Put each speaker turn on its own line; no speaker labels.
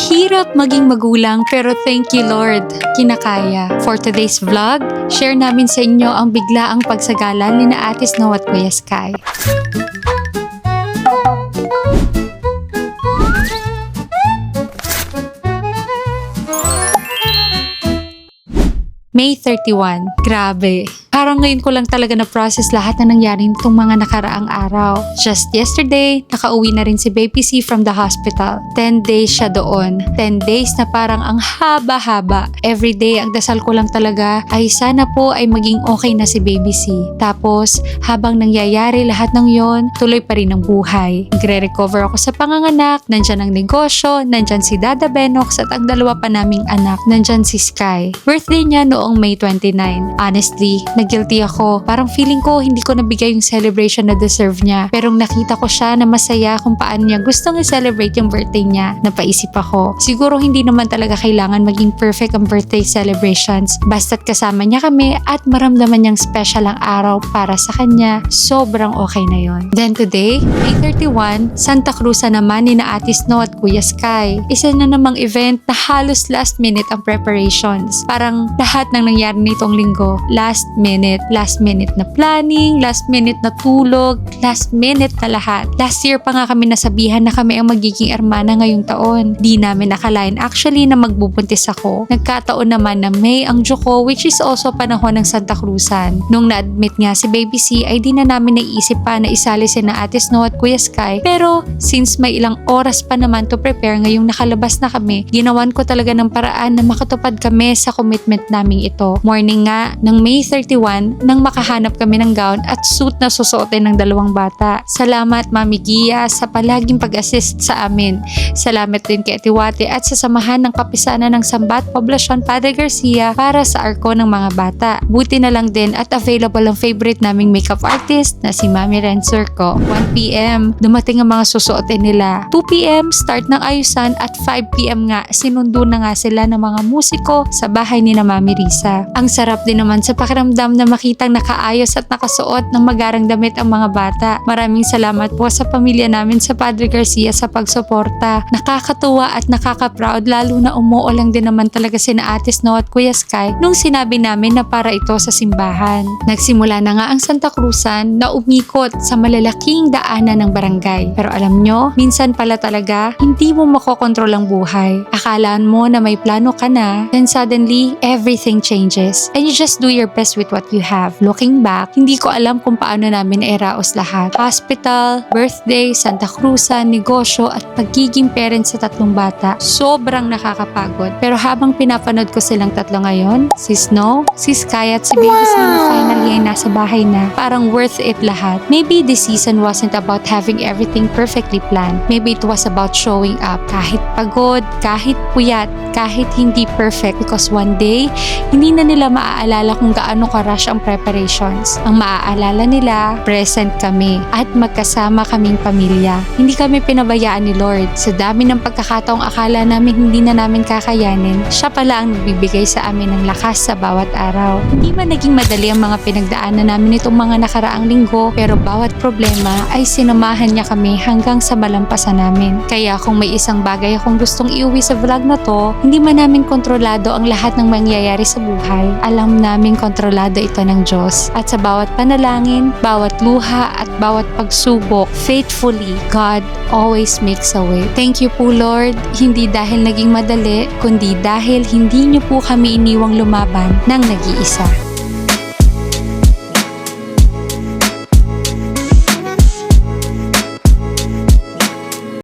hirap maging magulang pero thank you Lord, kinakaya. For today's vlog, share namin sa inyo ang biglaang pagsagalan ni na Ate Snow at Kuya Sky. May 31. Grabe. Parang ngayon ko lang talaga na-process lahat na nangyari nitong mga nakaraang araw. Just yesterday, nakauwi na rin si Baby C from the hospital. 10 days siya doon. 10 days na parang ang haba-haba. Everyday, ang dasal ko lang talaga ay sana po ay maging okay na si Baby C. Tapos, habang nangyayari lahat ng yon, tuloy pa rin ang buhay. Nagre-recover ako sa panganganak, nandyan ang negosyo, nandyan si Dada Benox at ang dalawa pa naming anak, nandyan si Sky. Birthday niya noong May 29. Honestly, guilty ako. Parang feeling ko hindi ko nabigay yung celebration na deserve niya. Pero nakita ko siya na masaya kung paano niya gustong i-celebrate yung birthday niya. Napaisip ako, siguro hindi naman talaga kailangan maging perfect ang birthday celebrations. Basta't kasama niya kami at maramdaman niyang special ang araw para sa kanya. Sobrang okay na yon. Then today, May 31, Santa Cruz naman ni na Ate Snow at Kuya Sky. Isa na namang event na halos last minute ang preparations. Parang lahat ng nangyari nitong linggo, last minute na planning, last minute na tulog, last minute na lahat. Last year pa nga kami nasabihan na kami ang magiging ermana ngayong taon. Di namin nakalain actually na magbubuntis ako. Nagkataon naman na May ang Joko, which is also panahon ng Santa Cruzan. Nung na-admit nga si Baby C ay di na namin naisip pa na isali si na Ate Snow at Kuya Sky. Pero since may ilang oras pa naman to prepare ngayong nakalabas na kami, ginawan ko talaga ng paraan na makatupad kami sa commitment naming ito. Morning nga ng May 31 nang makahanap kami ng gown at suit na susuotin ng dalawang bata. Salamat Mami Gia sa palaging pag-assist sa amin. Salamat din kay Ate Wate at sa samahan ng kapisanan ng Sambat Poblacion Padre Garcia para sa arko ng mga bata. Buti na lang din at available ang favorite naming makeup artist na si Mami Renzurco. 1 PM, dumating ang mga susuotin nila. 2 PM, start ng ayusan at 5 PM nga, sinundo na nga sila ng mga musiko sa bahay ni na Mami Risa. Ang sarap din naman sa pakiramdam na makitang nakaayos at nakasuot ng magarang damit ang mga bata. Maraming salamat po sa pamilya namin sa Padre Garcia sa pagsuporta. Nakakatuwa at nakaka-proud lalo na umuo lang din naman talaga sina Ate Snow at Kuya Sky nung sinabi namin na para ito sa simbahan. Nagsimula na nga ang Santa Cruzan na umikot sa malalaking daanan ng barangay. Pero alam nyo, minsan pala talaga hindi mo makokontrol ang buhay. Akalaan mo na may plano ka na, then suddenly everything changes and you just do your best with what you have. Looking back, hindi ko alam kung paano namin iraos lahat. Hospital, birthday, Santa Cruzan, negosyo at pagiging parent sa tatlong bata. Sobrang nakakapagod. Pero habang pinapanood ko silang tatlo ngayon, si Snow, si Sky at si Baby C na finally ay nasa bahay na, parang worth it lahat. Maybe this season wasn't about having everything perfectly planned. Maybe it was about showing up. Kahit pagod, kahit puyat, kahit hindi perfect because one day, hindi na nila maaalala kung gaano ka-rush ang preparations. Ang maaalala nila, present kami at magkasama kaming pamilya. Hindi kami pinabayaan ni Lord. Sa dami ng pagkakataong akala namin hindi na namin kakayanin, siya pala ang nagbibigay sa amin ng lakas sa bawat araw. Hindi man naging madali ang mga pinagdaanan namin itong mga nakaraang linggo, pero bawat problema ay sinamahan niya kami hanggang sa malampasan namin. Kaya kung may isang bagay akong gustong iuwi sa vlog na to, hindi man namin kontrolado ang lahat ng mangyayari sa buhay. Alam namin kontrolado ito ng Diyos. At sa bawat panalangin, bawat luha at bawat pagsubok, faithfully, God always makes a way. Thank you po Lord, hindi dahil naging madali, kundi dahil hindi niyo po kami iniwang lumaban ng nag-iisa.